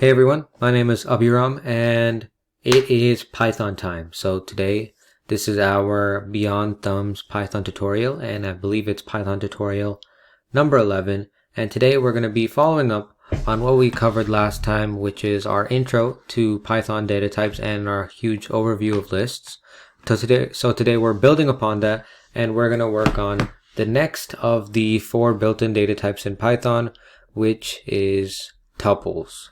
Hey everyone, my name is Abhiram and it is Python time. So today, this is our Beyond Thumbs Python tutorial, and I believe it's Python tutorial number 11. And today we're going to be following up on what we covered last time, which is our intro to Python data types and our huge overview of lists. So today we're building upon that, and we're going to work on the next of the 4 built-in data types in Python, which is tuples.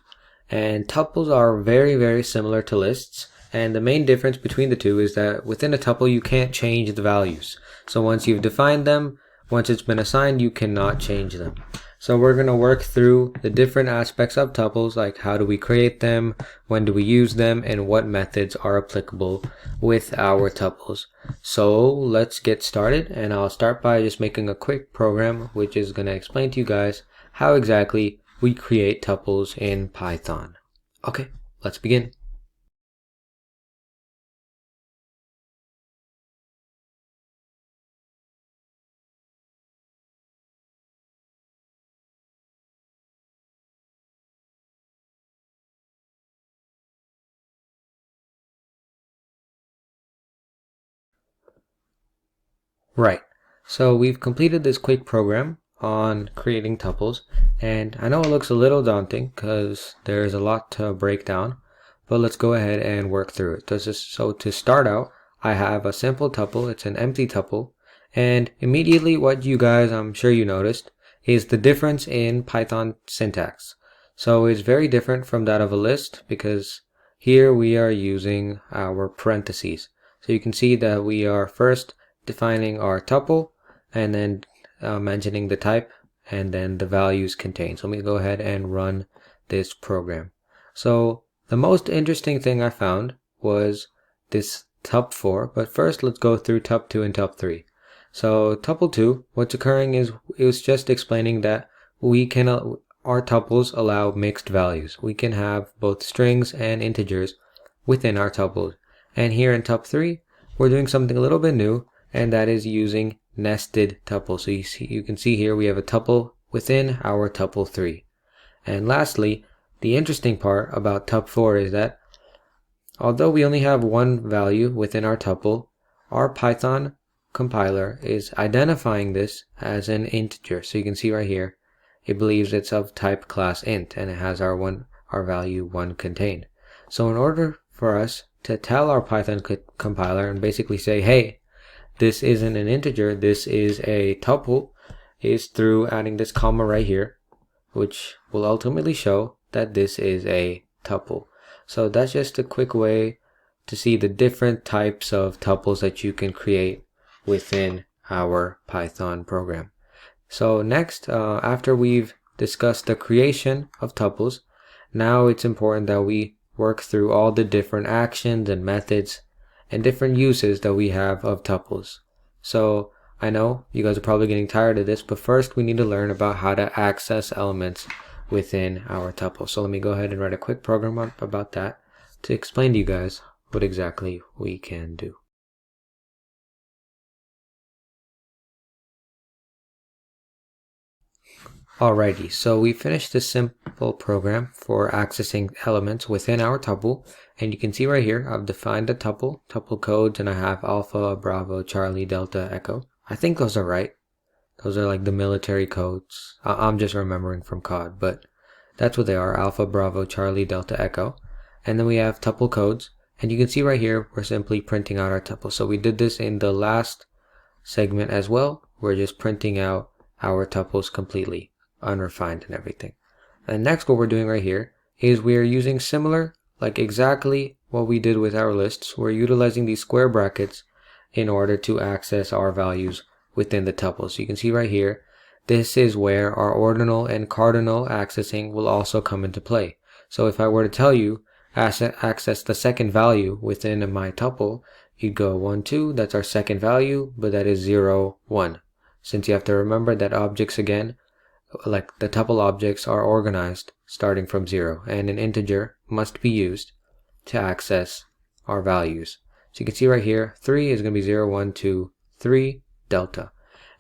And tuples are very, very similar to lists. And the main difference between the two is that within a tuple, you can't change the values. So once you've defined them, once it's been assigned, you cannot change them. So we're going to work through the different aspects of tuples, like how do we create them, when do we use them, and what methods are applicable with our tuples. So let's get started, and I'll start by just making a quick program which is going to explain to you guys how exactly we create tuples in Python. Okay, let's begin. Right, so we've completed this quick program on creating tuples, and I know it looks a little daunting because there's a lot to break down, but let's go ahead and work through it. So to start out, I have a simple tuple. It's an empty tuple, and immediately what you guys, I'm sure you noticed, is the difference in Python syntax. So it's very different from that of a list because here we are using our parentheses. So you can see that we are first defining our tuple and then mentioning the type and then the values contained. So let me go ahead and run this program. So the most interesting thing I found was this tup4, but first let's go through tup2 and tup3. So tuple2, what's occurring is it was just explaining that our tuples allow mixed values. We can have both strings and integers within our tuples. And here in tup3, we're doing something a little bit new, and that is using nested tuples. So you can see here we have a tuple within our tuple3. And lastly, the interesting part about tup4 is that although we only have one value within our tuple, our Python compiler is identifying this as an integer. So you can see right here, it believes it's of type class int, and it has our value 1 contained. So in order for us to tell our Python compiler and basically say, hey, this isn't an integer, this is a tuple, is through adding this comma right here, which will ultimately show that this is a tuple. So that's just a quick way to see the different types of tuples that you can create within our Python program. So next, after we've discussed the creation of tuples, now it's important that we work through all the different actions and methods and different uses that we have of tuples. So I know you guys are probably getting tired of this, but first we need to learn about how to access elements within our tuple. So let me go ahead and write a quick program about that to explain to you guys what exactly we can do. Alrighty, so we finished this simple program for accessing elements within our tuple, and you can see right here I've defined a tuple codes, and I have Alpha, Bravo, Charlie, Delta, Echo. I think those are right. Those are like the military codes. I'm just remembering from COD, but that's what they are: Alpha, Bravo, Charlie, Delta, Echo. And then we have tuple codes, and you can see right here we're simply printing out our tuple. So we did this in the last segment as well. We're just printing out our tuples completely, unrefined and everything. And next, what we're doing right here is we are using similar, like exactly what we did with our lists. We're utilizing these square brackets in order to access our values within the tuple. So you can see right here, this is where our ordinal and cardinal accessing will also come into play. So if I were to tell you access the second value within my tuple, you'd go 1, 2, that's our second value, but that is 0, 1. Since you have to remember that objects, again, like the tuple objects, are organized starting from 0, and an integer must be used to access our values. So you can see right here, 3 is going to be 0, 1, 2, 3, delta.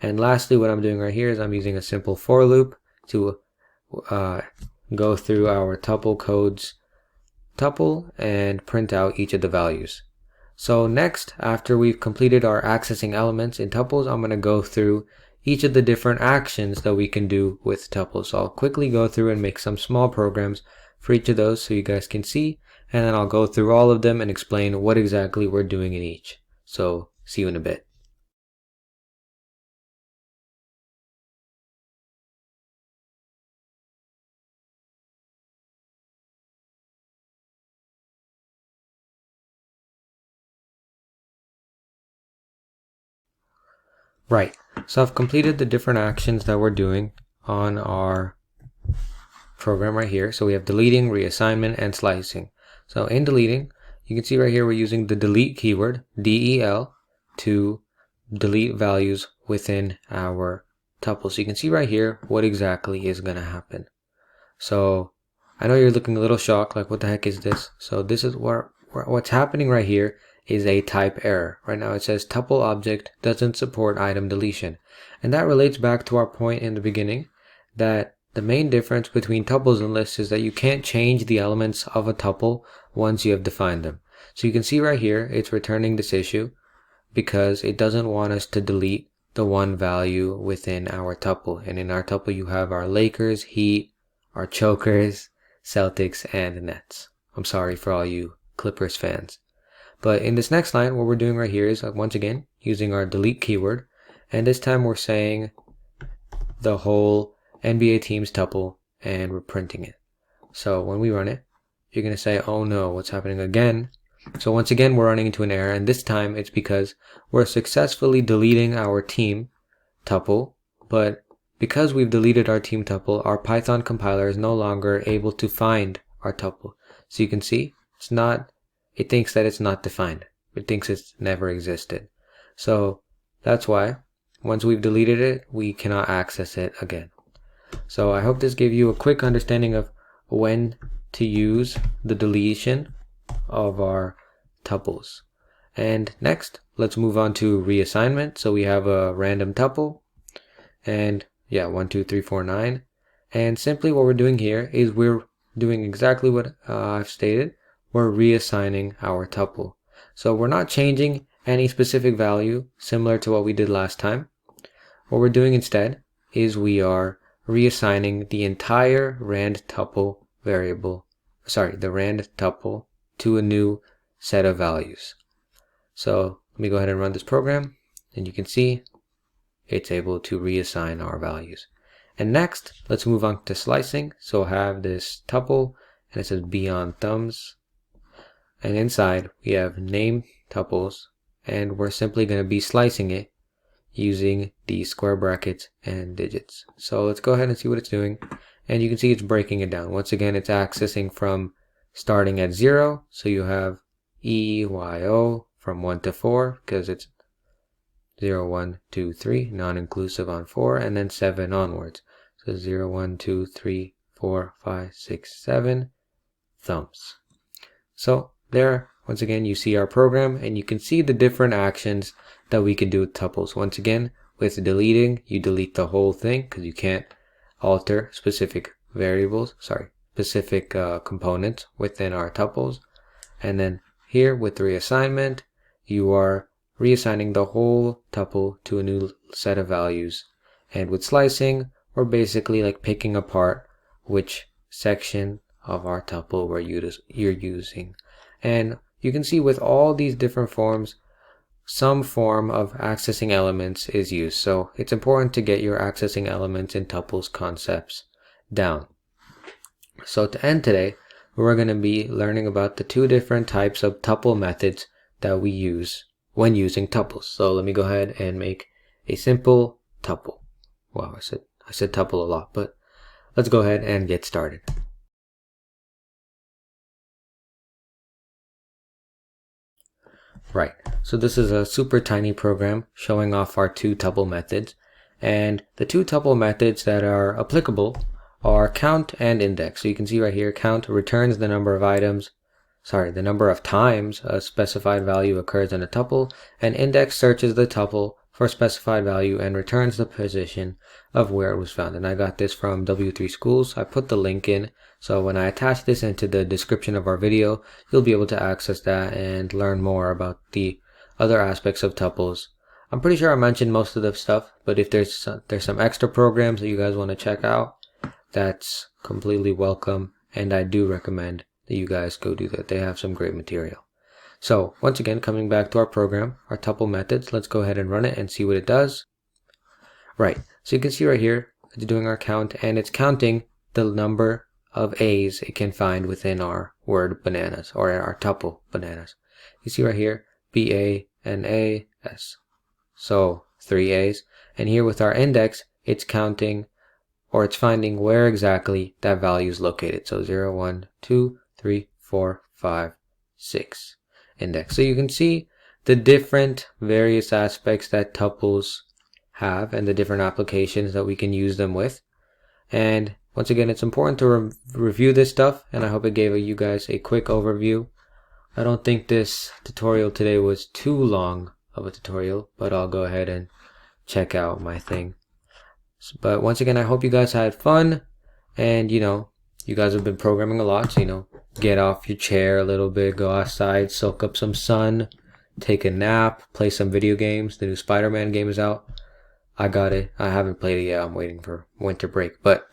And lastly, what I'm doing right here is I'm using a simple for loop to go through our tuple codes tuple and print out each of the values. So next, after we've completed our accessing elements in tuples, I'm going to go through each of the different actions that we can do with tuples. So I'll quickly go through and make some small programs for each of those so you guys can see, and then I'll go through all of them and explain what exactly we're doing in each. So see you in a bit. Right, so I've completed the different actions that we're doing on our program right here. So we have deleting, reassignment, and slicing. So in deleting, you can see right here we're using the delete keyword, del, to delete values within our tuple. So you can see right here what exactly is going to happen. So I know you're looking a little shocked, like what the heck is this? So this is what's happening right here is a type error. Right now it says tuple object doesn't support item deletion. And that relates back to our point in the beginning that the main difference between tuples and lists is that you can't change the elements of a tuple once you have defined them. So you can see right here it's returning this issue because it doesn't want us to delete the one value within our tuple. And in our tuple you have our Lakers, Heat, our Chokers, Celtics, and Nets. I'm sorry for all you Clippers fans. But in this next line, what we're doing right here is, once again, using our delete keyword. And this time we're saying the whole NBA team's tuple, and we're printing it. So when we run it, you're going to say, oh no, what's happening again? So once again, we're running into an error. And this time it's because we're successfully deleting our team tuple. But because we've deleted our team tuple, our Python compiler is no longer able to find our tuple. So you can see it thinks that it's not defined. It thinks it's never existed. So that's why once we've deleted it, we cannot access it again. So I hope this gave you a quick understanding of when to use the deletion of our tuples. And next, let's move on to reassignment. So we have a random tuple and 1, 2, 3, 4, 9. And simply what we're doing here is we're doing exactly what I've stated. We're reassigning our tuple. So we're not changing any specific value similar to what we did last time. What we're doing instead is we are reassigning the entire rand tuple the rand tuple to a new set of values. So let me go ahead and run this program, and you can see it's able to reassign our values. And next, let's move on to slicing. So I have this tuple, and it says beyond thumbs. And inside, we have name tuples, and we're simply going to be slicing it using the square brackets and digits. So let's go ahead and see what it's doing. And you can see it's breaking it down. Once again, it's accessing from starting at 0. So you have EYO from 1 to 4 because it's 0, 1, 2, 3, non-inclusive on 4, and then 7 onwards. So 0, 1, 2, 3, 4, 5, 6, 7 thumbs. So there, once again, you see our program, and you can see the different actions that we can do with tuples. Once again, with deleting, you delete the whole thing because you can't alter specific components within our tuples. And then here with reassignment, you are reassigning the whole tuple to a new set of values. And with slicing, we're basically like picking apart which section of our tuple you're using. And you can see with all these different forms, some form of accessing elements is used. So it's important to get your accessing elements in tuples concepts down. So to end today, we're going to be learning about the two different types of tuple methods that we use when using tuples. So let me go ahead and make a simple tuple. Wow, I said tuple a lot, but let's go ahead and get started. Right, so this is a super tiny program showing off our two tuple methods. And the two tuple methods that are applicable are count and index. So you can see right here, count returns the number of times a specified value occurs in a tuple, and index searches the tuple for a specified value and returns the position of where it was found. And I got this from W3 Schools. I put the link in, so when I attach this into the description of our video, you'll be able to access that and learn more about the other aspects of tuples. I'm pretty sure I mentioned most of the stuff, but if there's some extra programs that you guys want to check out, that's completely welcome, and I do recommend that you guys go do that. They have some great material. So once again, coming back to our program, our tuple methods, let's go ahead and run it and see what it does. Right, so you can see right here, it's doing our count, and it's counting the number of A's it can find within our word bananas, or our tuple bananas. You see right here, B-A-N-A-S. So 3 A's. And here with our index, it's counting, or it's finding where exactly that value is located. So 0, 1, 2, 3, 4, 5, 6 index. So you can see the different various aspects that tuples have and the different applications that we can use them with. And once again, it's important to review this stuff, and I hope it gave you guys a quick overview. I don't think this tutorial today was too long of a tutorial, but I'll go ahead and check out my thing. But once again, I hope you guys had fun, and you guys have been programming a lot, so get off your chair a little bit, go outside, soak up some sun, take a nap, play some video games. The new Spider-Man game is out. I got it. I haven't played it yet. I'm waiting for winter break, but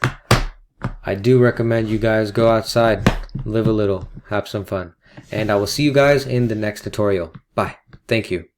I do recommend you guys go outside, live a little, have some fun, and I will see you guys in the next tutorial. Bye. Thank you.